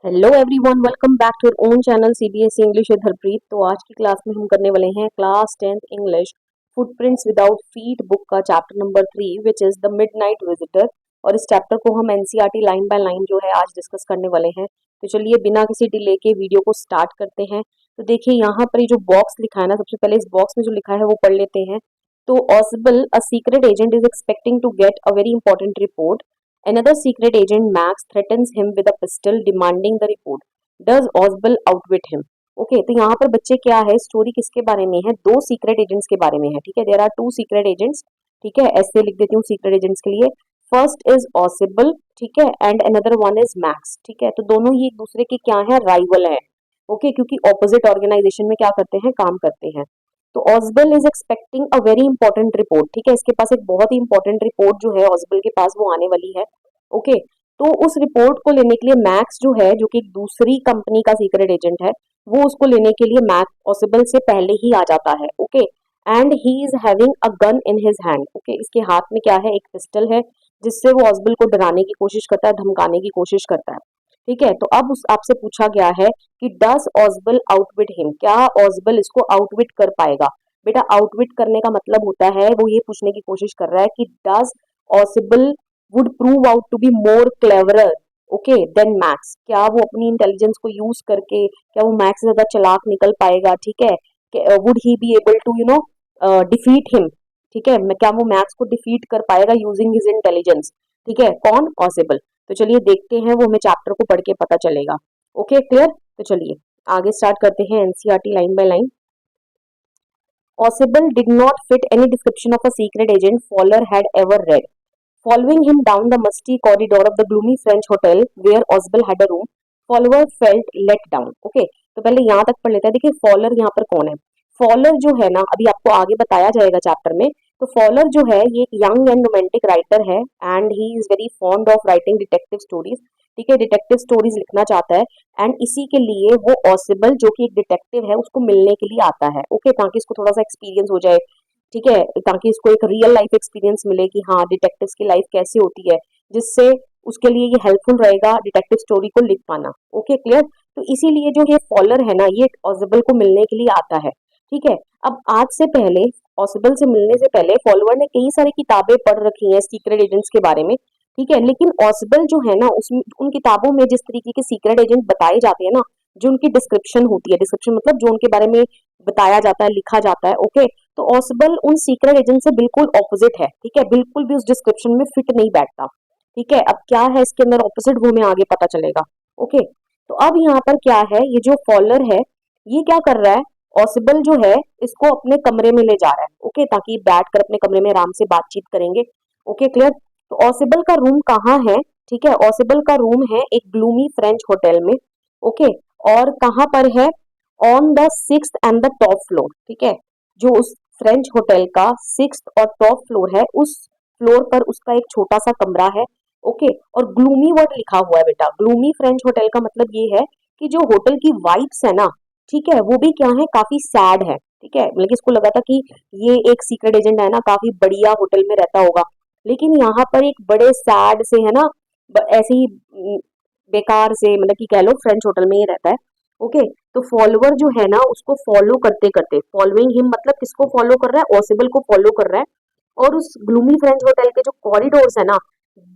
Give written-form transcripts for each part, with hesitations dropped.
Hello everyone, welcome back to your own channel CBSE English with Harpreet. तो आज की class में हम करने वाले हैं class 10th English footprints without feet book का chapter number 3 which is the midnight visitor. और इस चैप्टर को हम एनसीईआरटी लाइन बाय लाइन जो है आज डिस्कस करने वाले हैं। तो चलिए बिना किसी डिले के वीडियो को स्टार्ट करते हैं। तो देखिए यहाँ पर ये जो बॉक्स लिखा है ना, सबसे पहले इस बॉक्स में जो लिखा है वो पढ़ लेते हैं। तो Ausable a secret agent is expecting to get a very important report. Another secret agent, Max, threatens him with a pistol, demanding the report. Does Oswald outwit him? Okay, तो यहाँ पर बच्चे क्या है, स्टोरी किसके बारे में है? दो सीक्रेट एजेंट्स के बारे में है। ठीक है, there are two secret agents. ठीक है, ऐसे लिख देती हूँ सीक्रेट एजेंट्स के लिए। फर्स्ट इज ऑसिबल, ठीक है, and another one is max. ठीक है, तो दोनों ही एक दूसरे के क्या है, राइवल है। ओके, क्योंकि ऑपोजिट ऑर्गेनाइजेशन में क्या करते हैं, काम करते हैं। तो Ausable is expecting a very important report. ठीक है, इसके पास एक बहुत ही इंपॉर्टेंट रिपोर्ट जो है ऑसबल के पास वो आने वाली है। ओके, तो उस रिपोर्ट को लेने के लिए मैक्स जो है, जो कि एक दूसरी कंपनी का सीक्रेट एजेंट है, वो उसको लेने के लिए मैक्स ऑसबल से पहले ही आ जाता है। Okay, and he is having a gun in his hand. Okay, इसके हाथ में क्या है, एक पिस्टल है, जिससे वो ऑसबल को डराने की कोशिश करता है, धमकाने की कोशिश करता है। ठीक है, तो अब उस आपसे पूछा गया है कि डस ऑसबल आउटविट हिम, क्या ऑसबल इसको आउटविट कर पाएगा? बेटा, आउटविट करने का मतलब होता है, वो ये पूछने की कोशिश कर रहा है कि does Ausable would prove out to be more cleverer, okay, then Max. क्या वो अपनी इंटेलिजेंस को यूज करके, क्या वो मैक्स से ज्यादा चालाक निकल पाएगा? ठीक है, would he be able to defeat him? ठीक है, क्या वो मैक्स को डिफीट कर पाएगा यूजिंग हिज इंटेलिजेंस? ठीक है, कौन? पॉसिबल। तो चलिए देखते हैं, वो हमें चैप्टर को पढ़ के पता चलेगा। Okay, clear? तो चलिए आगे स्टार्ट करते हैं NCERT line by line. Ausable did not fit any description of a secret agent Fowler had ever read. Following him down the musty corridor of the gloomy French hotel where Oswald had a room, Fowler felt let down. Okay, तो पहले यहाँ तक पढ़ लेते हैं। देखिए faller यहाँ पर कौन है? फॉलर जो है ना, अभी आपको आगे बताया जाएगा चैप्टर में। तो फॉलर जो है, ये एक यंग एंड रोमांटिक राइटर है, and he is very fond of writing detective stories. ठीक है, डिटेक्टिव स्टोरीज लिखना चाहता है, एंड इसी के लिए वो ऑसिबल, जो कि एक डिटेक्टिव है, उसको मिलने के लिए आता है। ओके, ताकि इसको थोड़ा सा एक्सपीरियंस हो जाए। ठीक है, ताकि इसको एक रियल लाइफ एक्सपीरियंस मिले कि हाँ डिटेक्टिव्स की लाइफ कैसी होती है, जिससे उसके लिए ये हेल्पफुल रहेगा डिटेक्टिव स्टोरी को लिख पाना। Okay, clear? तो इसीलिए जो ये फॉलर है ना, ये ऑसिबल को मिलने के लिए आता है। ठीक है, अब आज से पहले, ऑसिबल से मिलने से पहले फॉलोअर ने कई सारी किताबें पढ़ रखी हैं सीक्रेट एजेंट्स के बारे में। ठीक है, लेकिन ऑसिबल जो है ना, उसमें उन किताबों में जिस तरीके के सीक्रेट एजेंट बताए जाते हैं ना, जो उनकी डिस्क्रिप्शन होती है, डिस्क्रिप्शन मतलब जो उनके बारे में बताया जाता है, लिखा जाता है। ओके, तो ऑसिबल उन सीक्रेट एजेंट से बिल्कुल ऑपोजिट है। ठीक है, बिल्कुल भी उस डिस्क्रिप्शन में फिट नहीं बैठता। ठीक है, अब क्या है इसके अंदर ऑपोजिट, वो हमें आगे पता चलेगा। ओके, तो अब यहाँ पर क्या है, ये जो फॉलर है, ये क्या कर रहा है, ऑसिबल जो है इसको अपने कमरे में ले जा रहा है। ओके, ताकि बैठ कर अपने कमरे में आराम से बातचीत करेंगे। Okay, clear? तो ऑसिबल का रूम कहाँ है? ठीक है, ऑसिबल का रूम है एक ग्लूमी फ्रेंच होटल में। ओके, और कहाँ पर है? On the 6th and the top floor. ठीक है, जो उस फ्रेंच होटल का 6th और टॉप फ्लोर है, उस फ्लोर पर उसका एक छोटा सा कमरा है। ओके, और ग्लूमी वर्ड लिखा हुआ है बेटा। ग्लूमी फ्रेंच होटल का मतलब ये है कि जो होटल की वाइब्स है ना, ठीक है, वो भी क्या है, काफी सैड है। ठीक है, मतलब इसको लगा था कि ये एक सीक्रेट एजेंट है ना, काफी बढ़िया होटल में रहता होगा, लेकिन यहाँ पर एक बड़े सैड से है ना, ऐसे ही बेकार से, मतलब कि कह लो फ्रेंच होटल में ही रहता है। ओके, तो फॉलोअर जो है ना, उसको फॉलो करते करते, फॉलोइंग हिम मतलब किसको फॉलो कर रहा है, ऑसिबल को फॉलो कर रहा है। और उस ग्लूमी फ्रेंच होटल के जो कॉरिडोर्स है ना,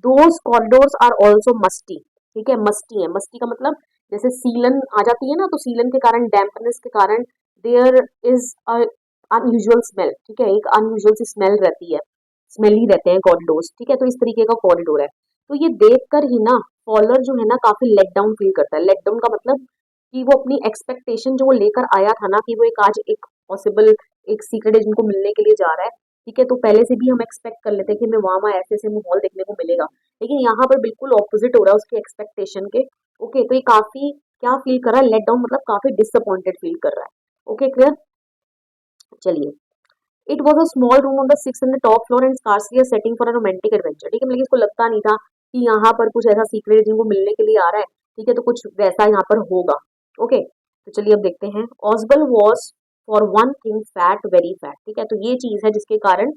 दोस कॉरिडोर्स आर ऑल्सो मस्टी। ठीक है, मस्टी है, मस्टी का मतलब जैसे सीलन आ जाती है ना, तो सीलन के कारण, डैम्पनेस के कारण देयर इज अनयूजुअल स्मेल। ठीक है, एक अनयूजुअल सी स्मेल रहती है, स्मेली रहते हैं कॉरिडोर्स। ठीक है, तो इस तरीके का कॉरिडोर है। तो ये देखकर ही ना फॉलर जो है ना, काफी लेट डाउन फील करता है। लेट डाउन का मतलब कि वो अपनी एक्सपेक्टेशन जो वो लेकर आया था ना, कि वो एक आज एक पॉसिबल एक सीक्रेट एजेंट को मिलने के लिए जा रहा है। ठीक है, तो पहले से भी हम एक्सपेक्ट कर लेते हैं कि हमें वहां ऐसे ऐसे माहौल देखने को मिलेगा, लेकिन यहाँ पर बिल्कुल ऑपोजिट हो रहा है उसके एक्सपेक्टेशन के। ओके, तो ये काफी क्या फील कर रहा है, लेट डाउन मतलब काफी डिसअपॉइंटेड फील कर रहा है। Okay, clear? चलिए, it was a small room on the 6th and the top floor and scarcely a setting for a romantic adventure. ठीक है, मतलब इसको लगता नहीं था कि यहाँ पर कुछ ऐसा सीक्रेट एजेंट को मिलने के लिए आ रहा है। ठीक है, तो कुछ वैसा यहाँ पर होगा। ओके, तो चलिए अब देखते हैं। Ausable was for one thing fat, very fat. ठीक है, तो ये चीज है जिसके कारण,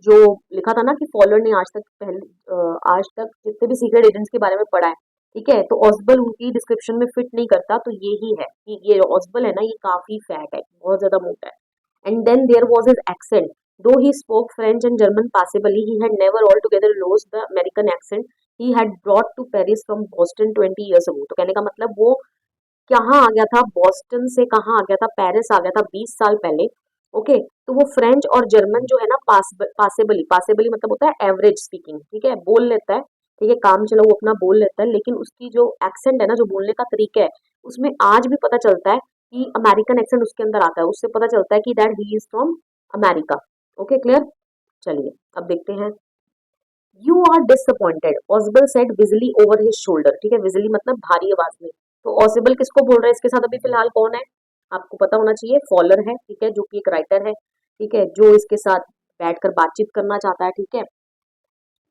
जो लिखा था ना कि फॉलोअर ने आज तक जितने भी सीक्रेट एजेंट्स के बारे में पढ़ा है, ठीक है, तो ऑस्बल उनकी डिस्क्रिप्शन में फिट नहीं करता, तो यही है कि ये ऑस्बल है ना, ये काफी फैट है, बहुत ज्यादा मोटा है। And then there was his accent. Though he spoke French and German passably, he had never altogether lost the American accent he had brought to Paris from Boston 20 years ago. तो कहने का मतलब वो कहाँ आ गया था, बॉस्टन से कहाँ आ गया था, पेरिस आ गया था 20 साल पहले। ओके, तो वो फ्रेंच और जर्मन जो है ना, पासेबली पासेबली मतलब होता है एवरेज स्पीकिंग, ठीक है, बोल लेता है, ठीक है, काम चलो वो अपना बोल लेता है, लेकिन उसकी जो एक्सेंट है ना, जो बोलने का तरीका है, उसमें आज भी पता चलता है कि अमेरिकन एक्सेंट उसके अंदर आता है, उससे पता चलता है कि that he is from America. Okay, clear. चलिए अब देखते हैं। यू आर डिसअपॉइंटेड, ऑस्बल सेड विजली ओवर हिज शोल्डर, ठीक है, विजली मतलब भारी आवाज में। तो ऑसिबल किसको बोल रहा है इसके साथ अभी फिलहाल, कौन है आपको पता होना चाहिए, फॉलर है, ठीक है, जो कि एक राइटर है, ठीक है, जो इसके साथ बैठकर बातचीत करना चाहता है, ठीक है।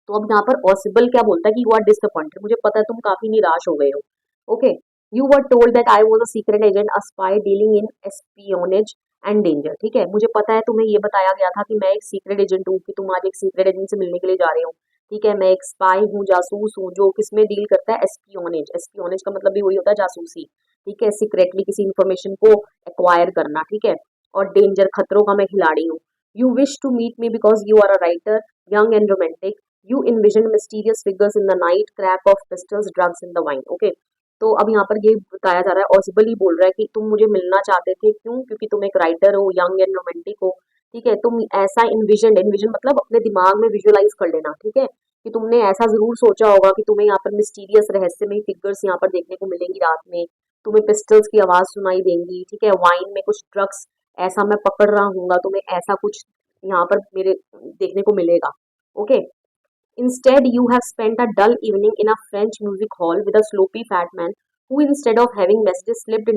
तो अब यहाँ पर पॉसिबल क्या बोलता है कि यू आर डिसअपॉइंटेड, मुझे पता है तुम काफी निराश हो गए हो। Okay, you were told that I was a secret agent, a spy dealing in espionage and danger, ठीक है, मुझे पता है तुम्हें ये बताया गया था कि मैं एक सीक्रेट एजेंट हूँ, कि तुम आज एक सीक्रेट एजेंट से मिलने के लिए जा रहे हो, ठीक है, मैं एक स्पाई हूँ, जासूस हूँ, जो किसमें डील करता है, एस्पियोनेज, एस्पियोनेज का मतलब भी वही होता है, जासूसी, ठीक है, सीक्रेटली किसी इंफॉर्मेशन को एक्वायर करना, ठीक है, और डेंजर खतरों का मैं खिलाड़ी हूँ। You wish to meet me because you are a writer, young and romantic. You envisioned mysterious figures in the night, crack of pistols, drugs in the wine. Okay. तो अब यहाँ पर ये बताया जा रहा है, ऑसिबल ही बोल रहा है कि तुम मुझे मिलना चाहते थे, क्यों, क्योंकि तुम एक राइटर हो, यंग एंड रोमांटिक हो, ठीक है, तुम ऐसा इन्विजन, इन्विजन मतलब अपने दिमाग में विजुअलाइज कर लेना, ठीक है, कि तुमने ऐसा जरूर सोचा होगा कि तुम्हें यहाँ पर मिस्टीरियस रहस्यमय फिगर्स यहाँ पर देखने को मिलेंगी रात में, तुम्हें पिस्टल्स की आवाज सुनाई देंगी, ठीक है, वाइन में कुछ ड्रग्स ऐसा मैं पकड़ रहा हूँ, तुम्हें ऐसा कुछ यहाँ पर मेरे देखने को मिलेगा। Okay, instead, you have spent a dull evening in a French music hall with a sloppy fat man who, instead of having messages slipped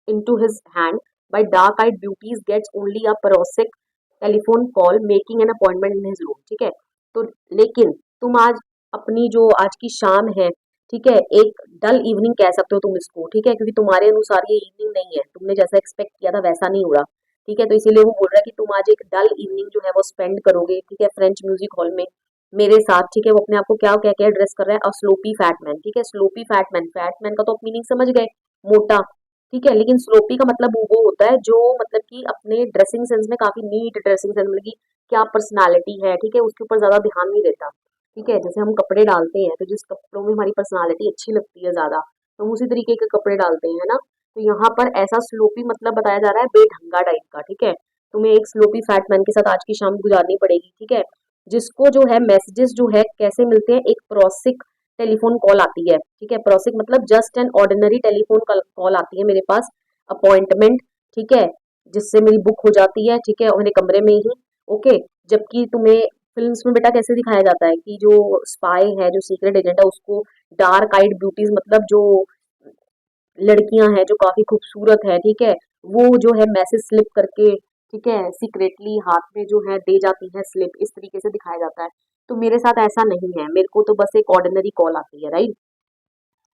into his hand by dark-eyed beauties, gets only a prosaic telephone call making an appointment in his room. ठीक है, तो लेकिन तुम आज अपनी जो आज की शाम है, ठीक है, एक डल इवनिंग कह सकते हो तुम इसको, ठीक है, क्योंकि तुम्हारे अनुसार ये इवनिंग नहीं है, तुमने जैसा एक्सपेक्ट किया था वैसा नहीं हो रहा, ठीक है, तो इसीलिए वो बोल रहा है कि तुम आज एक डल इवनिंग जो है वो स्पेंड करोगे, ठीक है, फ्रेंच म्यूजिक हॉल में मेरे साथ, ठीक है, वो अपने आप को क्या कह के एड्रेस कर रहा है, स्लोपी फैटमैन, ठीक है, स्लोपी फैटमैन, फैटमैन का तो आप मीनिंग समझ गए, मोटा, ठीक है, लेकिन स्लोपी का मतलब वो होता है जो मतलब कि अपने ड्रेसिंग सेंस में काफी नीट ड्रेसिंग सेंस, मतलब कि क्या पर्सनालिटी है, ठीक है, उसके ऊपर ज्यादा ध्यान नहीं देता, ठीक है, जैसे हम कपड़े डालते हैं तो जिस कपड़ों में हमारी पर्सनालिटी अच्छी लगती है ज्यादा, तो हम उसी तरीके के कपड़े डालते हैं, है ना। तो यहाँ पर ऐसा स्लोपी मतलब बताया जा रहा है बेढंगा टाइप का, ठीक है, तुम्हें एक स्लोपी फैटमैन के साथ आज की शाम गुजारनी पड़ेगी, ठीक है, जिसको जो है मैसेजेस जो है कैसे मिलते हैं, एक प्रोसिक टेलीफोन कॉल आती है, ठीक है, प्रोसिक मतलब just an ordinary telephone call आती है मेरे पास, अपॉइंटमेंट, ठीक है, जिससे मेरी बुक हो जाती है, ठीक है, और मेरे कमरे में ही। ओके, जबकि तुम्हें फिल्म्स में बेटा कैसे दिखाया जाता है कि जो स्पाई है, जो सीक्रेट एजेंट है, उसको डार्क आइड ब्यूटीज मतलब जो लड़कियां हैं जो काफी खूबसूरत है, ठीक है, वो जो है मैसेज स्लिप करके, ठीक है, सीक्रेटली हाथ में जो है दे जाती है स्लिप, इस तरीके से दिखाया जाता है। तो मेरे साथ ऐसा नहीं है, मेरे को तो बस एक ऑर्डिनरी कॉल आती है, right.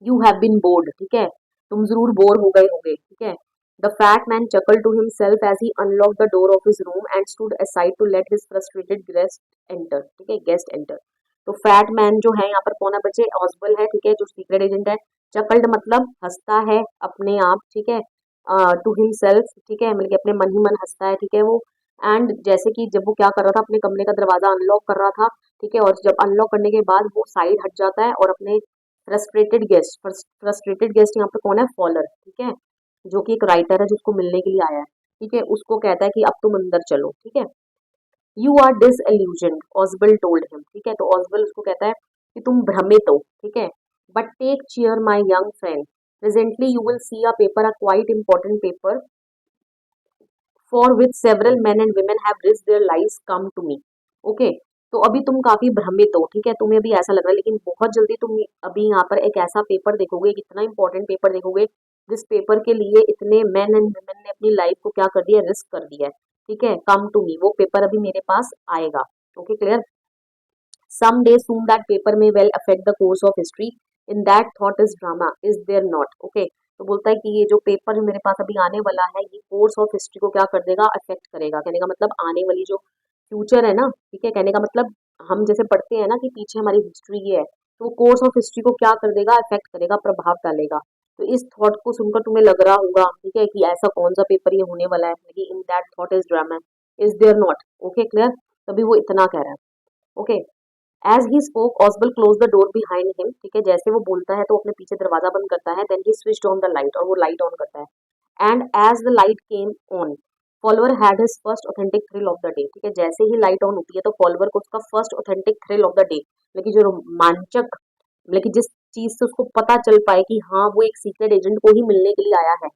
You have been bored, ठीक है, तुम जरूर बोर हो गए होगे, ठीक है। The fat man chuckled to himself as he unlocked the door of his room and stood aside to let his frustrated guest enter, ठीक है, गेस्ट एंटर। तो फैट मैन जो है यहाँ पर कौन है बच्चे, ऑस्बल है, ठीक है, जो सीक्रेट एजेंट है। चकल्ड मतलब हंसता है अपने आप, ठीक है, टू हिमसेल्फ, ठीक है, मतलब कि अपने मन ही मन हंसता है, ठीक है वो। एंड जैसे कि जब वो क्या कर रहा था, अपने कमरे का दरवाजा अनलॉक कर रहा था, ठीक है, और जब अनलॉक करने के बाद वो साइड हट जाता है और अपने फ्रस्ट्रेटेड गेस्ट यहाँ पर कौन है, फॉलर, ठीक है, जो कि एक राइटर है जिसको मिलने के लिए आया है, ठीक है, उसको कहता है कि अब तुम अंदर चलो, ठीक है। You are disillusion, ऑस्बल told him, ठीक है, तो ऑस्बल उसको कहता है कि तुम भ्रमित हो, ठीक है, but take chair my young friend, presently you will see a paper, a quite important paper for which several men and women have risked their lives come to me. Okay, तो अभी तुम काफी भ्रमित हो, ठीक है, तुम्हें अभी ऐसा लग रहा है, लेकिन बहुत जल्दी तुम अभी यहाँ पर एक ऐसा पेपर देखोगे, कितना इंपॉर्टेंट पेपर देखोगे, जिस पेपर के लिए इतने मेन एंड वुमेन ने अपनी लाइफ को क्या कर दिया, रिस्क कर दिया है, ठीक है, कम टू मी, वो पेपर अभी मेरे पास आएगा। Okay, clear. Some day soon that paper में will affect the course of history, in that thought is drama is there not. Okay, तो बोलता है कि ये जो पेपर है मेरे पास अभी आने वाला है, ये कोर्स ऑफ हिस्ट्री को क्या कर देगा, अफेक्ट करेगा, कहने का मतलब आने वाली जो फ्यूचर है ना, ठीक है, कहने का मतलब हम जैसे पढ़ते हैं ना कि पीछे हमारी हिस्ट्री ये है, तो वो कोर्स ऑफ हिस्ट्री को क्या कर देगा, इफेक्ट करेगा, प्रभाव डालेगा। तो इस थॉट को सुनकर तुम्हें लग रहा होगा, ठीक है, कि ऐसा कौन सा पेपर ये होने वाला है, in that thought is drama, is there not, okay clear. तभी वो इतना कह रहा है, okay. As he spoke Ausable close the door behind him, ठीक है, जैसे वो बोलता है तो अपने पीछे दरवाजा बंद करता है, then he switched on the light, और वो लाइट ऑन करता है। And as the light came on, Fowler had his first authentic thrill of the day, ठीक है, जैसे ही लाइट ऑन होती है तो फॉलोअर को उसका first authentic thrill of the day, लेकिन जो रोमांचक, लेकिन जिस चीज से उसको पता चल पाए कि हाँ वो एक सीक्रेट एजेंट को ही मिलने के लिए आया है,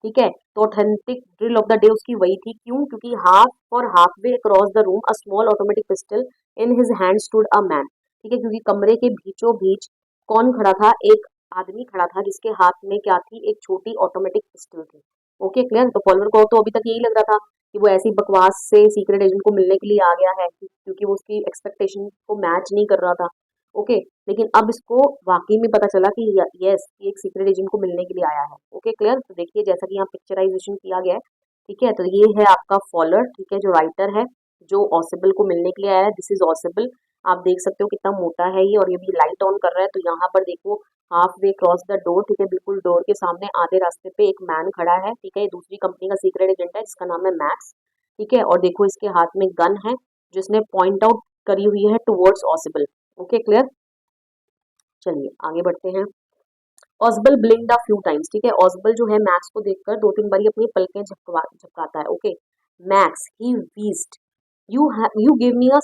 ठीक है, तो authentic thrill of the day उसकी वही थी। क्यों? क्योंकि हाफ और half way across the room a small automatic pistol in his hand stood a man, ठीक है, क्योंकि कमरे के बीचों बीच कौन खड़ा था, एक आदमी खड़ा था जिसके हाथ में क्या थी, एक छोटी ऑटोमेटिक पिस्टल थी, ओके क्लियर। तो फॉलोअर को तो अभी तक यही लग रहा था कि वो ऐसी बकवास से सीक्रेट एजेंट को मिलने के लिए आ गया है, क्योंकि वो उसकी एक्सपेक्टेशन को मैच नहीं कर रहा था, ओके। लेकिन अब इसको वाकई में पता चला कि यस, ये एक सीक्रेट एजेंट को मिलने के लिए आया है, ओके क्लियर। तो देखिए जैसा कि यहाँ पिक्चराइजेशन किया गया है, ठीक है, तो ये है आपका फॉलोअर, ठीक है, जो राइटर है, जो ऑसिबल को मिलने के लिए आया है, दिस इज ऑसिबल। आप देख सकते हो कितना मोटा है ये, और ये भी लाइट ऑन कर रहा है। तो यहाँ पर देखो half way cross the door, ठीक है, बिल्कुल डोर के सामने आधे रास्ते पे एक मैन खड़ा है, ठीक है, ये दूसरी कंपनी का सीक्रेट एजेंट है जिसका नाम है मैक्स, ठीक है, और देखो इसके हाथ में गन है जिसने पॉइंट आउट करी हुई है टुवर्ड्स ऑसिबल, ओके क्लियर। चलिए आगे बढ़ते हैं। ऑसबल ब्लिंक्ड अ फ्यू टाइम्स, ठीक है, ऑसबल जो है मैक्स को देखकर दो तीन बारी अपनी पलकें झपकाता है, okay. Max he wheezed, you give me a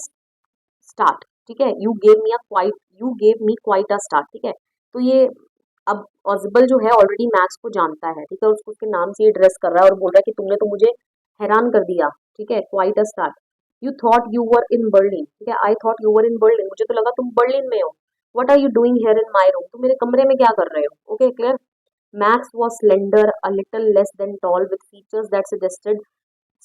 start, ठीक है, you gave me quite a start, ठीक है। तो ये अब ऑसबल जो है ऑलरेडी मैक्स को जानता है, ठीक है, और उसको उसके नाम से एड्रेस कर रहा है और बोल रहा है कि तुमने तो मुझे हैरान कर दिया, ठीक है, quite a start. You thought you were in Berlin, ठीक है, I thought you were in Berlin, मुझे तो लगा तुम बर्लिन में हो। What are you doing here in my room, तुम मेरे कमरे में क्या कर रहे हो, okay clear. Max was slender, a little less than tall, with features that suggested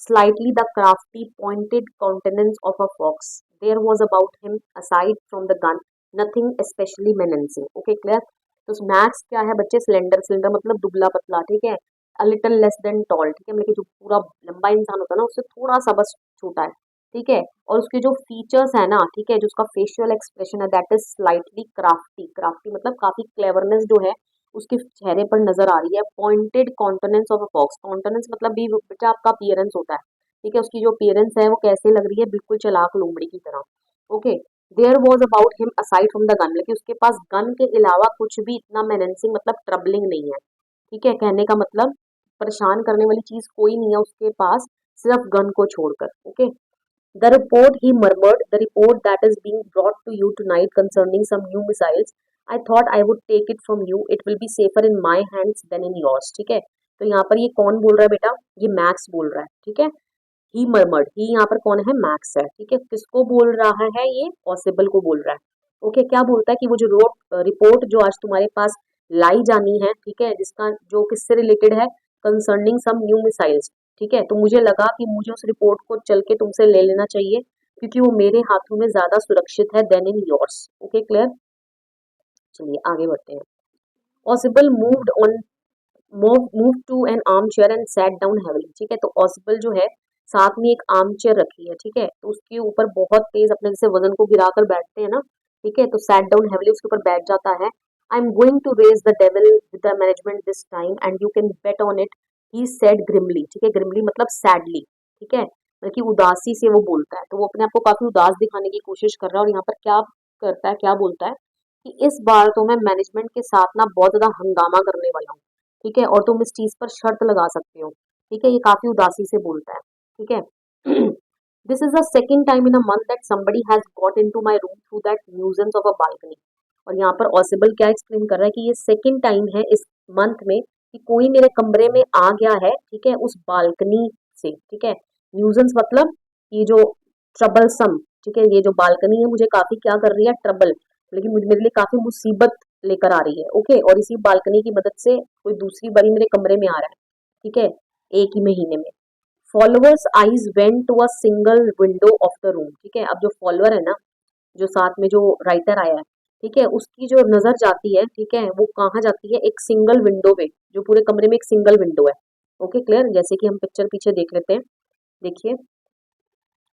slightly the crafty, pointed countenance of a fox. There was about him, aside from the gun, nothing especially menacing. Okay, clear? तो max क्या है बच्चे, slender, slender मतलब दुबला पतला, ठीक है, a little less than tall, ठीक है, मतलब कि जो पूरा लंबा इंसान होता है ना उससे थोड़ा सा बस छोटा है, ठीक है, और उसके जो फीचर्स है ना, ठीक है, जो उसका फेशियल एक्सप्रेशन है that is slightly crafty, crafty मतलब काफी क्लेवरनेस जो है उसके चेहरे पर नजर आ रही है। पॉइंटेड कॉन्टेनेंस ऑफ अ फॉक्स, कॉन्टेनेंस मतलब भी बेटा आपका अपीयरेंस होता है, ठीक है, उसकी जो अपीयरेंस है वो कैसे लग रही है, बिल्कुल चालाक लोमड़ी की तरह, okay. There was about him aside from the gun, लेकिन उसके पास गन के अलावा कुछ भी इतना मेनेंसिंग मतलब ट्रबलिंग नहीं है, ठीक है, कहने का मतलब परेशान करने वाली चीज कोई नहीं है उसके पास, सिर्फ गन को छोड़कर, okay. The report, he murmured, the report that is being brought to you tonight concerning some new missiles. I thought I would take it from you. It will be safer in my hands than in yours. ठीक है, तो यहाँ पर ये कौन बोल रहा है बेटा, ये मैक्स बोल रहा है, ठीक है। ही मर्मर्ड, ही यहाँ पर कौन है, मैक्स है, ठीक है, किसको बोल रहा है, ये पॉसिबल को बोल रहा है, ओके। क्या बोलता है कि वो जो रिपोर्ट जो आज तुम्हारे पास लाई जानी है, ठीक है, जिसका जो किससे रिलेटेड है, कंसर्निंग सम न्यू मिसाइल्स, ठीक है, तो मुझे लगा कि मुझे उस रिपोर्ट को चल के तुमसे ले लेना चाहिए क्योंकि वो मेरे हाथों में ज्यादा सुरक्षित है then in yours, okay clear. चलिए आगे बढ़ते हैं। Ausable move to an armchair and sat down heavily, ठीक है, तो पॉसिबल जो है साथ में एक आर्म चेयर रखी है, ठीक है, तो उसके ऊपर बहुत तेज अपने जैसे वजन को गिराकर बैठते हैं ना, ठीक है, तो सैट डाउन हैवीली उसके ऊपर बैठ जाता है। I am going to raise the devil with the management this time and you can bet on it, he said grimly, ठीक है, ग्रिमली मतलब सैडली, ठीक है, मतलब कि उदासी से वो बोलता है, तो वो अपने आप को काफी उदास दिखाने की कोशिश कर रहा है, और यहाँ पर क्या करता है, क्या बोलता है कि इस बार तो मैं मैनेजमेंट के साथ ना बहुत ज्यादा हंगामा करने वाला हूँ, ठीक है, और तुम इस चीज पर शर्त लगा सकते हो, ठीक है, ये काफी उदासी से बोलता है, ठीक है। This is the second time in a month that somebody has got into my room through that nuisance of a balcony, और यहाँ पर ऑसिबल क्या एक्सप्लेन कर रहा है कि ये सेकेंड टाइम है इस मंथ में कि कोई मेरे कमरे में आ गया है, ठीक है, उस बालकनी से, ठीक है, न्यूजेंस मतलब ये जो ट्रबलसम, ठीक है, ये जो बालकनी है मुझे काफी क्या कर रही है, ट्रबल, लेकिन मुझे मेरे लिए काफी मुसीबत लेकर आ रही है, ओके, और इसी बालकनी की मदद से कोई दूसरी बारी मेरे कमरे में आ रहा है, ठीक है, एक ही महीने में। Fowler's eyes went to a single window of the room, ठीक है, अब जो फॉलोअर है ना, जो साथ में जो राइटर आया है, ठीक है, उसकी जो नजर जाती है, ठीक है, वो कहाँ जाती है, एक सिंगल विंडो पे, जो पूरे कमरे में एक सिंगल विंडो है, ओके क्लियर। जैसे कि हम पिक्चर पीछे देख लेते हैं, देखिए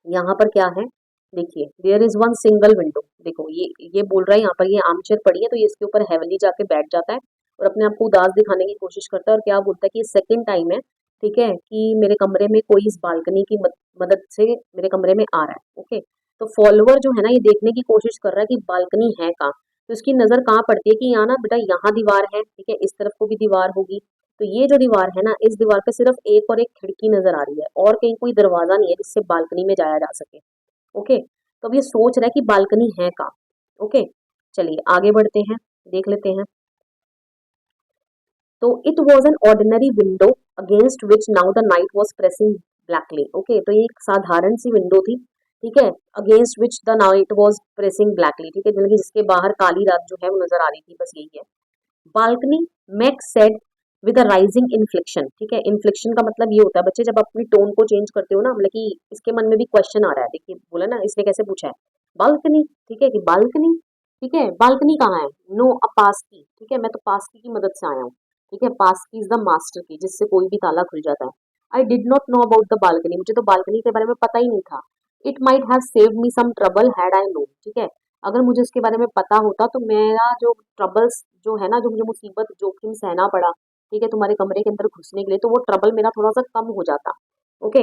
यहाँ पर क्या है, देखिए there is one single window, देखो ये बोल रहा है यहाँ पर, ये आर्मचेयर पड़ी है तो ये इसके ऊपर हेवली जाके बैठ जाता है और अपने आप को उदास दिखाने की कोशिश करता है और क्या बोलता है कि ये सेकंड टाइम है, ठीक है, कि मेरे कमरे में कोई इस बालकनी की मदद से मेरे कमरे में आ रहा है। ओके, तो फॉलोअर जो है ना ये देखने की कोशिश कर रहा है कि बालकनी है कहाँ। तो इसकी नजर कहाँ पड़ती है कि यहाँ ना बेटा यहाँ दीवार है, ठीक है, इस तरफ को भी दीवार होगी। तो ये जो दीवार है ना, इस दीवार पे सिर्फ एक और एक खिड़की नजर आ रही है और कहीं कोई दरवाजा नहीं है जिससे बालकनी में जाया जा सके। ओके, तो अब ये सोच रहा है कि बालकनी है कहाँ। ओके, चलिए आगे बढ़ते हैं, देख लेते हैं। तो it was an ordinary window against which now the night was pressing blackly. Okay, तो ये एक साधारण सी विंडो थी, ठीक है, against which the night was pressing blackly, ठीक है, मतलब कि जिसके बाहर काली रात जो है वो नजर आ रही थी, बस यही है। Balcony, max said with a rising inflection, ठीक है, इन्फ्लेक्शन का मतलब ये होता है बच्चे जब अपनी टोन को चेंज करते हो ना, मतलब कि इसके मन में भी क्वेश्चन आ रहा है, देखिए बोला ना इसने कैसे पूछा है, बालकनी, ठीक है, कि बालकनी, ठीक है, बालकनी कहाँ है, नो अ पास की, ठीक है, मैं तो पास की मदद से आया हूँ, ठीक है, पास की इज द मास्टर की जिससे कोई भी ताला खुल जाता है। I did not know about the balcony, मुझे तो बालकनी के बारे में पता ही नहीं था। It might have saved me some trouble had I know, ठीक है, अगर मुझे उसके बारे में पता होता तो मेरा जो ट्रबल्स जो है ना, जो मुझे मुसीबत जोखिम सहना पड़ा, ठीक है, तुम्हारे कमरे के अंदर घुसने के लिए, तो वो ट्रबल मेरा थोड़ा सा कम हो जाता। Okay,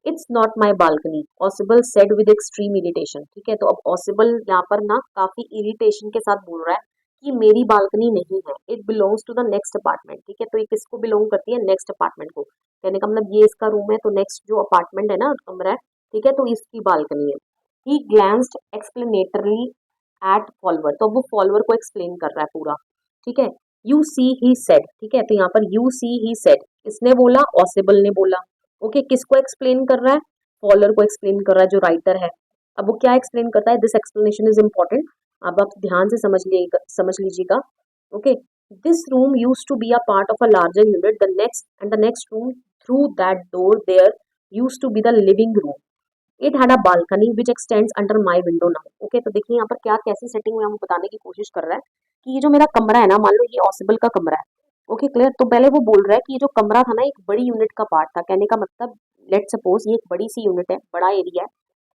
it's not my balcony, ऑसिबल said with extreme irritation, ठीक है, तो अब ऑसिबल यहाँ पर ना काफी इरिटेशन के साथ बोल रहा है कि मेरी बालकनी नहीं है, it belongs to the next apartment, ठीक है, तो ये किसको बिलोंग करती है, नेक्स्ट अपार्टमेंट को, कहने का मतलब ये इसका रूम है तो नेक्स्ट जो अपार्टमेंट है ना, कमरा है, ठीक है, तो इसकी बालकनी है। ही ग्लैंस्ड एक्सप्लेनेटरली एट फॉलोअर, तो अब वो फॉलोअर को एक्सप्लेन कर रहा है पूरा, ठीक है, यू सी ही सेड, ठीक है, तो यहाँ पर यू सी ही सेड इसने बोला, ऑसिबल ने बोला। ओके, किसको एक्सप्लेन कर रहा है, फॉलोअर को एक्सप्लेन कर रहा है जो राइटर है। अब वो क्या एक्सप्लेन करता है, दिस एक्सप्लेनेशन इज इंपॉर्टेंट, अब आप ध्यान से समझ लीजिएगा। Okay, this room use to be a part of a larger unit, the next room through that door there use to be the living room, it had a balcony which extends under my window now. Okay, तो देखिए यहाँ पर क्या कैसी setting में हम बताने की कोशिश कर रहा है कि ये जो मेरा कमरा है ना, मान लो ये ऑसिबल का कमरा है। ओके, क्लियर, तो पहले वो बोल रहा है कि ये जो कमरा था ना एक बड़ी यूनिट का पार्ट था, कहने का मतलब लेट सपोज ये एक बड़ी सी यूनिट है, बड़ा एरिया है,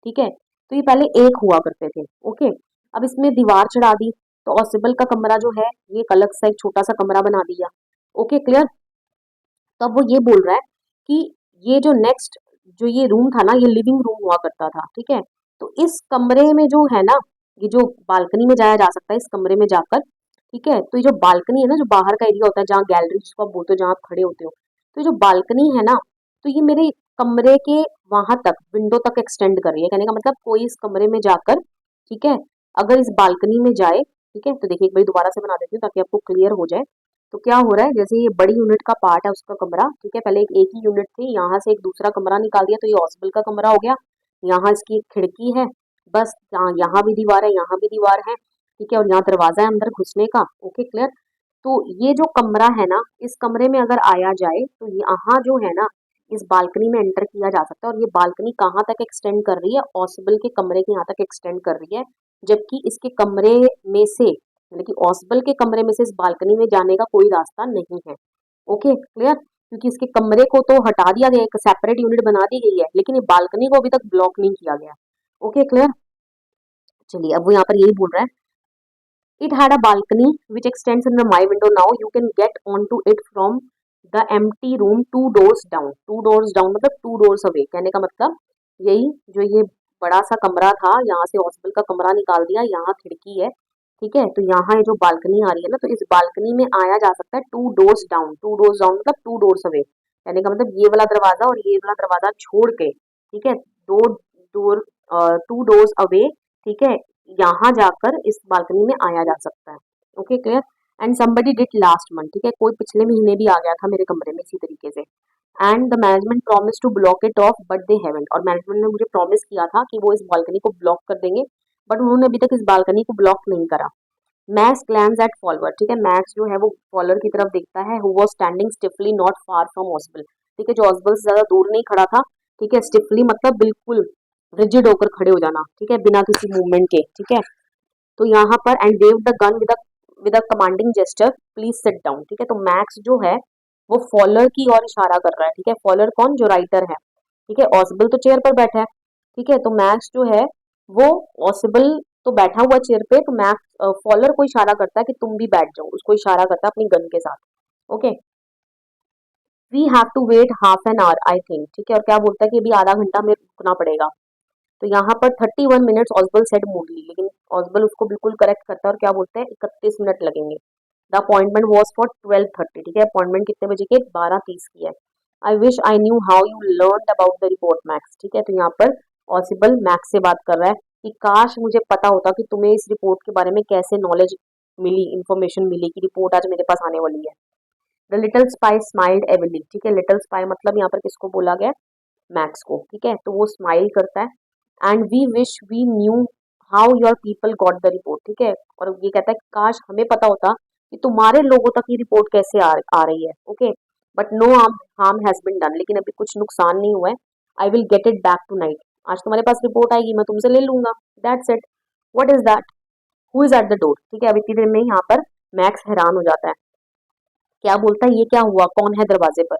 ठीक है, तो ये पहले एक हुआ करते थे। ओके, अब इसमें दीवार चढ़ा दी तो ऑसिबल का कमरा जो है ये एक अलग सा एक छोटा सा कमरा बना दिया। ओके, क्लियर, तो अब वो ये बोल रहा है कि ये जो नेक्स्ट जो ये रूम था ना, ये लिविंग रूम हुआ करता था, ठीक है, तो इस कमरे में जो है ना, ये जो बालकनी में जाया जा सकता है इस कमरे में जाकर, ठीक है, तो ये जो बालकनी है ना, जो बाहर का एरिया होता है जहाँ गैलरी जिसको आप बोलते हो जहाँ आप खड़े होते हो, तो ये जो बालकनी है ना, तो ये मेरे कमरे के वहां तक विंडो तक एक्सटेंड कर रही है, कहने का मतलब कोई इस कमरे में जाकर, ठीक है, अगर इस बालकनी में जाए, ठीक है, तो देखिए एक बार दोबारा से बना देती हूँ ताकि आपको क्लियर हो जाए। तो क्या हो रहा है, जैसे ये बड़ी यूनिट का पार्ट है उसका कमरा, ठीक है, पहले एक ही यूनिट थी, यहाँ से एक दूसरा कमरा निकाल दिया तो ये हॉस्पिटल का कमरा हो गया। यहाँ इसकी एक खिड़की है, बस यहाँ भी दीवार है, यहाँ भी दीवार है, ठीक है, और यहाँ दरवाजा है अंदर घुसने का। ओके, क्लियर, तो ये जो कमरा है ना, इस कमरे में अगर आया जाए तो यहाँ जो है ना, इस बालकनी में एंटर किया जा सकता है, और ये बालकनी कहाँ तक एक्सटेंड कर रही है, ऑसिबल के कमरे के यहाँ तक एक्सटेंड कर रही है, जबकि इसके कमरे में से, मतलब कि ऑसिबल के कमरे में से इस बालकनी में जाने का कोई रास्ता नहीं है। ओके, क्लियर, क्योंकि इसके कमरे को तो हटा दिया गया, एक सेपरेट यूनिट बना दी गई है, लेकिन ये बालकनी को अभी तक ब्लॉक नहीं किया गया। ओके, क्लियर, चलिए अब वो यहाँ पर यही बोल रहा है, it had a balcony which extends in my window, now you can get on to it from the empty room two doors down, two doors down मतलब टू डोर्स अवे, कहने का मतलब यही जो ये बड़ा सा कमरा था, यहाँ से हॉस्पिटल का कमरा निकाल दिया, यहाँ खिड़की है, ठीक है, तो यहाँ ये जो बालकनी आ रही है ना, तो इस बालकनी में आया जा सकता है to doors down, two doors down मतलब टू डोर्स अवे, कहने का मतलब ये वाला दरवाजा और ये वाला दरवाजा छोड़ के, ठीक है, दो डोर, टू डोर्स अवे, ठीक है, यहाँ जाकर इस बालकनी में आया जा सकता है। Okay, clear, and somebody did last month, ठीक है, कोई पिछले महीने भी आ गया था मेरे कमरे में इसी तरीके से, and the management promise to block it off but they haven't, और मैनेजमेंट ने मुझे प्रॉमिस किया था कि वो इस बालकनी को ब्लॉक कर देंगे, बट उन्होंने अभी तक इस बालकनी को ब्लॉक नहीं करा। मैक्स ग्लैंस एट फॉलोअर, ठीक है, मैक्स जो है वो फॉलोअर की तरफ देखता है, who was standing stiffly not far from Ausable, ठीक है, जो ऑसिबल से ज्यादा दूर नहीं खड़ा था, ठीक है, स्टिफली मतलब बिल्कुल रिजिड होकर खड़े हो जाना, ठीक है, बिना किसी मूवमेंट के, ठीक है, तो यहाँ पर and wave the gun with a commanding gesture please sit down, ठीक है, तो मैक्स जो है वो फॉलोअर की ओर इशारा कर रहा है, ठीक है, फॉलोअर कौन, जो राइटर है, ठीक है, ऑसिबल तो चेयर पर बैठा है, ठीक है, तो मैक्स जो है वो ऑसिबल तो बैठा हुआ चेयर पे, तो मैक्स फॉलर को इशारा करता है कि तुम भी बैठ जाओ, उसको इशारा करता है अपनी गन के साथ। Okay, we have to wait half an hour I think, ठीक है। और क्या बोलता है कि अभी आधा घंटा में रुकना पड़ेगा। तो यहाँ पर 31 मिनट्स ऑसबल सेड मूडली, लेकिन ऑसबल उसको बिल्कुल करेक्ट करता है और क्या बोलते हैं 31 मिनट लगेंगे। द अपॉइंटमेंट वॉज फॉर 12:30, ठीक है। अपॉइंटमेंट कितने बजे के, 12:30 की है। I wish I knew how you learn about the report max, ठीक है। तो यहाँ पर ऑसिबल मैक्स से बात कर रहा है कि काश मुझे पता होता कि तुम्हें इस रिपोर्ट के बारे में कैसे नॉलेज मिली, इंफॉर्मेशन मिली कि रिपोर्ट आज मेरे पास आने वाली है। द लिटिल स्पाई स्माइल्ड एविली, ठीक है। लिटिल स्पाई मतलब यहाँ पर किसको बोला गया, मैक्स को, ठीक है। तो वो स्माइल करता है। And we wish we knew how your people got the report, ठीक है। और ये कहता है कि काश हमें पता होता कि तुम्हारे लोगों तक ये रिपोर्ट कैसे आ रही है। Okay, but no harm has been done, लेकिन अभी कुछ नुकसान नहीं हुआ है। I will get it back tonight, आज तुम्हारे पास रिपोर्ट आएगी, मैं तुमसे ले लूंगा। That's it. What is that, who is at the door, ठीक है। अब इतनी देर में यहाँ पर मैक्स हैरान हो जाता है। क्या बोलता है, ये क्या हुआ, कौन है दरवाजे पर।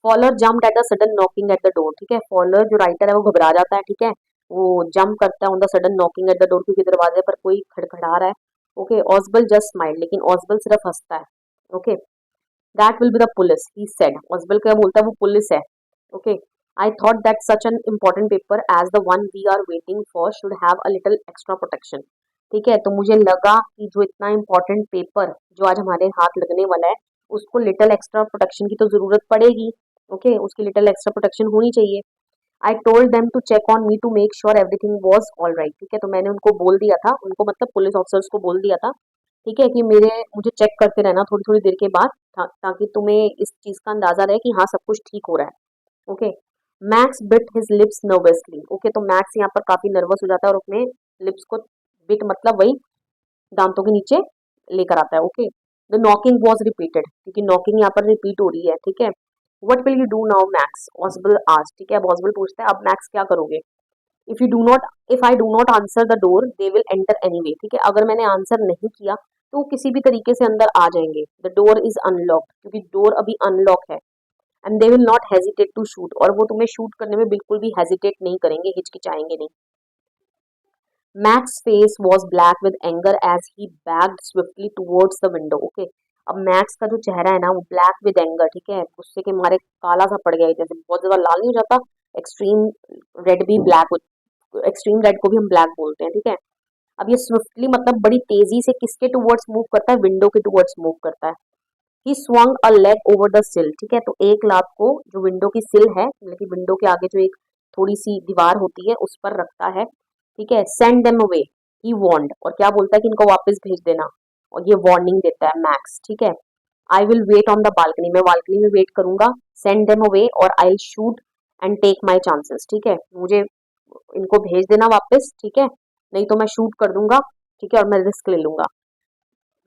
Fowler jump at the sudden knocking at the door, ठीक है। फॉलर जो राइटर है वो घबरा जाता है, ठीक है। वो जंप करता है on the sudden knocking at the door, क्योंकि दरवाजे पर कोई खड़खड़ा रहा है। ओके, ऑसबल जस्ट स्माइल, लेकिन ऑसबल सिर्फ हंसता है। Okay, that will be the police he said, Ausable क्या बोलता है, वो पुलिस है। Okay, I thought that such an important paper as the one we are waiting for should have a little extra protection, ठीक है। तो मुझे लगा कि जो इतना इम्पोर्टेंट पेपर जो आज हमारे हाथ लगने वाला है, उसको लिटिल एक्स्ट्रा प्रोटेक्शन की तो जरूरत पड़ेगी। ओके, उसकी लिटिल एक्स्ट्रा प्रोटेक्शन होनी चाहिए। I told them to check on me to make sure everything was all right, ठीक है। तो मैंने उनको बोल दिया था, उनको मतलब पुलिस ऑफिसर्स को बोल दिया था, ठीक है, कि मुझे चेक करते रहना थोड़ी थोड़ी देर के बाद, ताकि तुम्हें इस चीज का अंदाजा रहे कि हाँ सब कुछ ठीक हो रहा है। Okay, max bit his lips nervously, okay. तो मैक्स यहाँ पर काफी नर्वस हो जाता है और अपने लिप्स को बिट मतलब वही दांतों के नीचे लेकर आता है। Okay, the knocking was repeated, क्योंकि नॉकिंग यहाँ पर रिपीट हो रही है, ठीक है। What will you do now Max, Ausable आज, ठीक है। अब ऑसबल पूछता है अब मैक्स क्या करोगे। If you do not if I do not answer the door they will enter anyway, ठीक है। अगर मैंने आंसर नहीं किया तो वो किसी भी तरीके से अंदर आ जाएंगे। द डोर इज अनलॉक्ड, क्योंकि डोर अभी अनलॉक है। And they will not hesitate to shoot, और वो तुम्हें शूट करने में बिल्कुल भी हेजिटेट नहीं करेंगे, हिचकिचाएंगे नहीं। Max face was black with anger as he backed swiftly towards the window, okay. अब मैक्स का जो चेहरा है ना वो ब्लैक विद एंगर, ठीक है, गुस्से के मारे काला सा पड़ गया है, जैसे बहुत ज्यादा लाल नहीं हो जाता, एक्सट्रीम रेड भी ब्लैक, एक्सट्रीम रेड को भी हम ब्लैक बोलते हैं, ठीक है। अब ये स्विफ्टली मतलब बड़ी तेजी से किसके टुवर्ड्स मूव करता है, विंडो के टुवर्ड्स मूव करता है। ही swung a leg over the सिल, ठीक है। तो एक लात को जो विंडो की सिल है, मतलब कि विंडो के आगे जो एक थोड़ी सी दीवार होती है उस पर रखता है, ठीक है। सेंड देम अवे, ही वार्नड, और क्या बोलता है कि इनको वापस भेज देना, और ये वार्निंग देता है मैक्स, ठीक है। I will wait on the balcony, मैं बालकनी में वेट करूंगा। सेंड देम अवे और I shoot and take my chances, ठीक है। मुझे इनको भेज देना वापस, ठीक है, नहीं तो मैं शूट कर दूंगा, ठीक है, और मैं रिस्क ले लूंगा।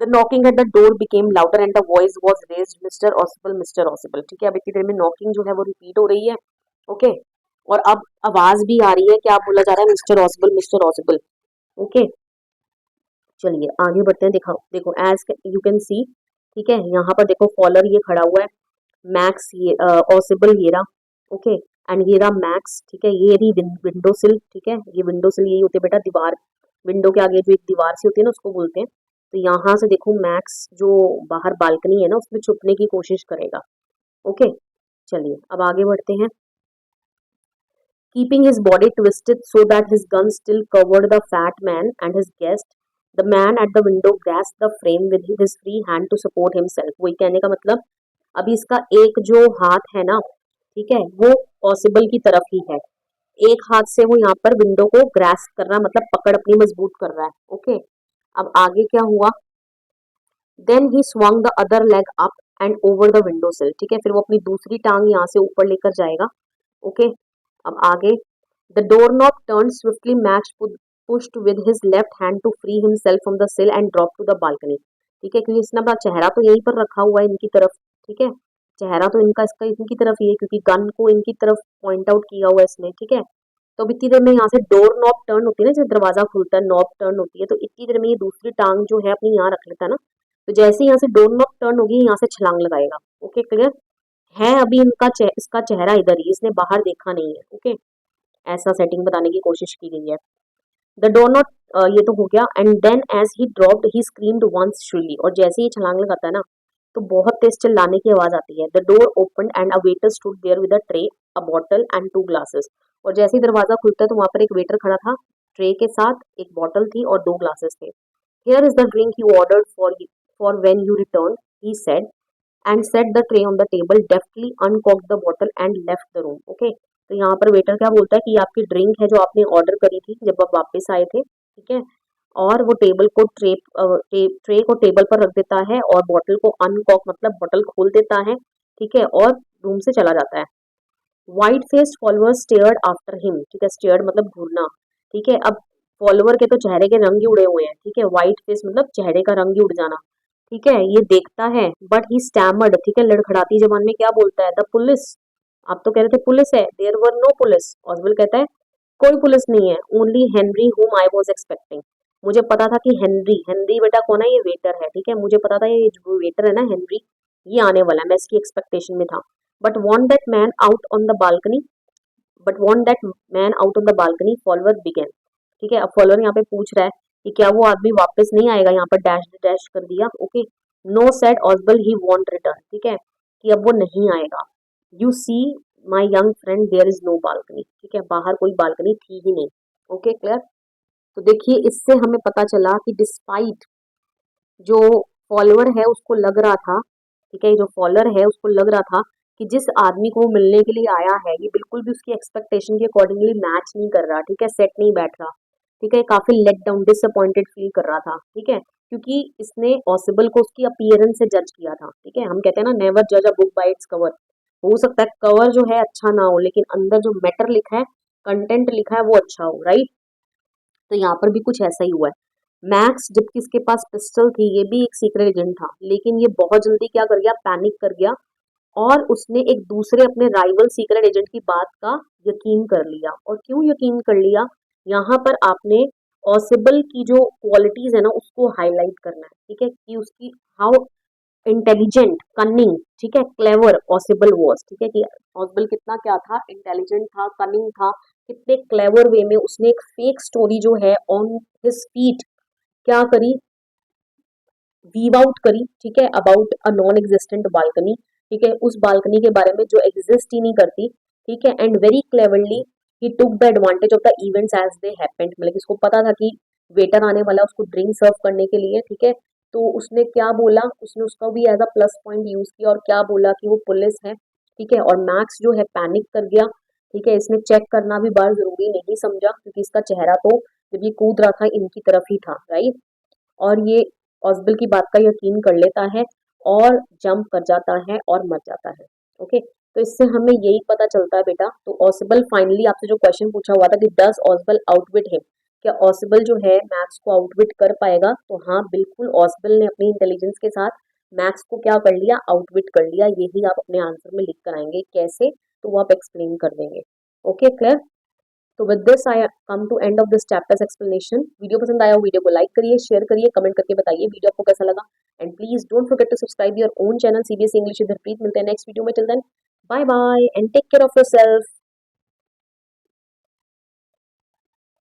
The knocking at the door became louder and the voice was raised, mister ऑसिबल, ठीक है। अब इतनी देर में नॉकिंग जो है वो रिपीट हो रही है, ओके। और अब आवाज भी आ रही है, क्या बोला जा रहा है, मिस्टर ऑसिबल, मिस्टर ऑसिबल, ओके। चलिए आगे बढ़ते हैं, दिखाओ देखो एज यू कैन सी, ठीक है। यहाँ पर देखो फॉलर ये खड़ा हुआ है, मैक्स ये ऑसिबल ये रहा, ओके, एंड ये रहा मैक्स, ठीक है। ये रही विंडो सिल, ठीक है। ये विंडो सिल यही होती है बेटा, दीवार, विंडो के आगे जो एक दीवार सी होती है ना उसको बोलते हैं। तो यहाँ से देखो मैक्स जो बाहर बालकनी है ना उसमें छुपने की कोशिश करेगा, ओके। चलिए अब आगे बढ़ते हैं। Keeping his body twisted so that his gun still covered the fat man and his guest, the man at the window grasped the frame with his free hand to support himself. वही कहने का मतलब अभी इसका एक जो हाथ है ना, ठीक है, वो पॉसिबल की तरफ ही है। एक हाथ से वो यहाँ पर विंडो को ग्रास्प कर रहा, मतलब पकड़ अपनी मजबूत कर रहा है, ओके। अब आगे क्या हुआ, then he swung the other leg up and over the window sill, ठीक है। फिर वो अपनी दूसरी टांग यहाँ से ऊपर लेकर जाएगा, ओके। अब आगे, the door knob turn swiftly, max pushed with his left hand to free himself from the sill and drop to the balcony, ठीक है, क्योंकि इसने अपना चेहरा तो यहीं पर रखा हुआ है इनकी तरफ, ठीक है। चेहरा तो इनका इसका इनकी तरफ ही है, क्योंकि गन को इनकी तरफ पॉइंट आउट किया हुआ है इसने, ठीक है। तो अब इतनी देर में यहाँ से डोर नॉब टर्न होती है ना, जब दरवाजा खुलता है नॉब टर्न होती है, तो इतनी देर में ये दूसरी टांग जो है अपनी यहाँ रख लेता है ना। तो जैसे ही यहाँ से डोर नॉब टर्न होगी यहाँ से छलांग लगाएगा, ओके, क्लियर है। अभी इसका चेहरा इधर ही, इसने बाहर देखा नहीं है, ओके। ऐसा सेटिंग बताने की कोशिश की गई है। द डोर नॉट, ये तो हो गया। And then as he dropped he screamed once shrilly, और जैसे ही छलांग लगाता है ना तो बहुत तेज चिल्लाने की आवाज आती है। The door open and a waiter stood there with a tray, a bottle and two glasses, और जैसे ही दरवाजा खुलता है तो वहां पर एक वेटर खड़ा था, ट्रे के साथ एक बॉटल थी और दो ग्लासेस थे। Here is the drink you ordered for when you return, he said, and set the tray on the table, deftly uncorked the bottle and left the room. Okay, तो यहाँ पर वेटर क्या बोलता है कि ये आपकी ड्रिंक है जो आपने ऑर्डर करी थी जब आप वापस आए थे, ठीक है। और वो टेबल को ट्रे को टेबल पर रख देता है और बॉटल को अनकॉक मतलब बॉटल खोल देता है, ठीक है, और रूम से चला जाता है। White faced followers stared after him, ठीक है, स्टेयर्ड मतलब घूरना, ठीक है। अब फॉलोअर के तो चेहरे के रंग ही उड़े हुए हैं, ठीक है, वाइट फेस मतलब चेहरे का रंग ही उड़ जाना, ठीक है। ये देखता है बट ही स्टैमर्ड, ठीक है, लड़खड़ाती जबान में क्या बोलता है, द पुलिस। आप तो कह रहे थे पुलिस है, देयर वर नो पुलिस। ऑसवेल कहता है कोई पुलिस नहीं है, ओनली हेनरी हुम आई वाज एक्सपेक्टिंग। मुझे पता था कि हेनरी, हेनरी बेटा कौन है, ये वेटर है, ठीक है, मुझे पता था ये जो वेटर है ना हेनरी, ये आने वाला है, मैं इसकी एक्सपेक्टेशन में था। But want that man out on the balcony, but want that man out on the balcony, Fowler began, ठीक है। अब फॉलोअर यहाँ पे पूछ रहा है कि क्या वो आदमी वापस नहीं आएगा, यहाँ पर डैश डैश कर दिया, okay. No said Ausable he won't return, ठीक है, कि अब वो नहीं आएगा। You see my young friend there is no balcony, ठीक है, बाहर कोई बालकनी थी ही नहीं। Okay clear. तो देखिए इससे हमें पता चला कि डिस्पाइट जो फॉलोअर है उसको लग रहा था, ठीक है, जो फॉलोअर है उसको लग रहा था कि जिस आदमी को वो मिलने के लिए आया है ये बिल्कुल भी उसकी एक्सपेक्टेशन के अकॉर्डिंगली मैच नहीं कर रहा, ठीक है, सेट नहीं बैठ रहा, ठीक है, काफी लेट डाउन डिसअपॉइंटेड फील कर रहा था, ठीक है, क्योंकि इसने पॉसिबल को उसकी अपीयरेंस से जज किया था, ठीक है। हम कहते हैं ना नेवर जज a book by its cover. हो सकता है कवर जो है अच्छा ना हो लेकिन अंदर जो मैटर लिखा है, कंटेंट लिखा है वो अच्छा हो, राइट। तो यहाँ पर भी कुछ ऐसा ही हुआ है। मैक्स जबकि इसके पास पिस्टल थी, ये भी एक सीक्रेट एजेंट था, लेकिन ये बहुत जल्दी क्या कर गया, पैनिक कर गया, और उसने एक दूसरे अपने राइवल सीक्रेट एजेंट की बात का यकीन कर लिया। और क्यों यकीन कर लिया, यहाँ पर आपने ऑसिबल की जो क्वालिटीज है ना उसको हाईलाइट करना है, ठीक है, कि उसकी हाउ इंटेलिजेंट, कनिंग, ठीक है, क्लेवर ऑसिबल वॉज, ठीक है, कि ऑसिबल कितना क्या था, इंटेलिजेंट था, कनिंग था, कितने क्लेवर वे में उसने एक फेक स्टोरी जो है ऑन हिज फीट क्या करी, वीव आउट करी, ठीक है, about a non existent balcony, ठीक है, उस बालकनी के बारे में जो एग्जिस्ट ही नहीं करती, ठीक है। And very cleverly he took the advantage of the events as they happened, मतलब इसको पता था कि वेटर आने वाला उसको ड्रिंक सर्व करने के लिए, ठीक है, तो उसने क्या बोला, उसने उसका भी as a plus point use किया और क्या बोला कि वो पुलिस है, ठीक है। और मैक्स जो है पैनिक कर गया, ठीक है, इसने चेक करना भी बार जरूरी नहीं समझा क्योंकि इसका चेहरा तो जब ये कूद रहा था इनकी तरफ ही था, राइट। और ये ऑसबल की बात का यकीन कर लेता है और जंप कर जाता है और मर जाता है, ओके। तो इससे हमें यही पता चलता है बेटा, तो ऑसिबल फाइनली आपसे जो क्वेश्चन पूछा हुआ था कि डज ऑसबल आउटविट हिम, क्या ऑसिबल जो है मैक्स को आउटविट कर पाएगा, तो हाँ बिल्कुल ऑसिबल ने अपनी इंटेलिजेंस के साथ मैक्स को क्या कर लिया, आउटविट कर लिया। यही आप अपने आंसर में लिख कर आएंगे, कैसे तो वो आप एक्सप्लेन कर देंगे। Okay clear. तो with this I come to end of this chapter's explanation. Video पसंद आया हो वीडियो को लाइक करिए, शेयर करिए, कमेंट करके बताइए वीडियो आपको कैसा लगा, and please don't forget to subscribe your own channel CBSE English with Harpreet. मिलते हैं नेक्स्ट वीडियो में, till then bye bye and take care of yourself.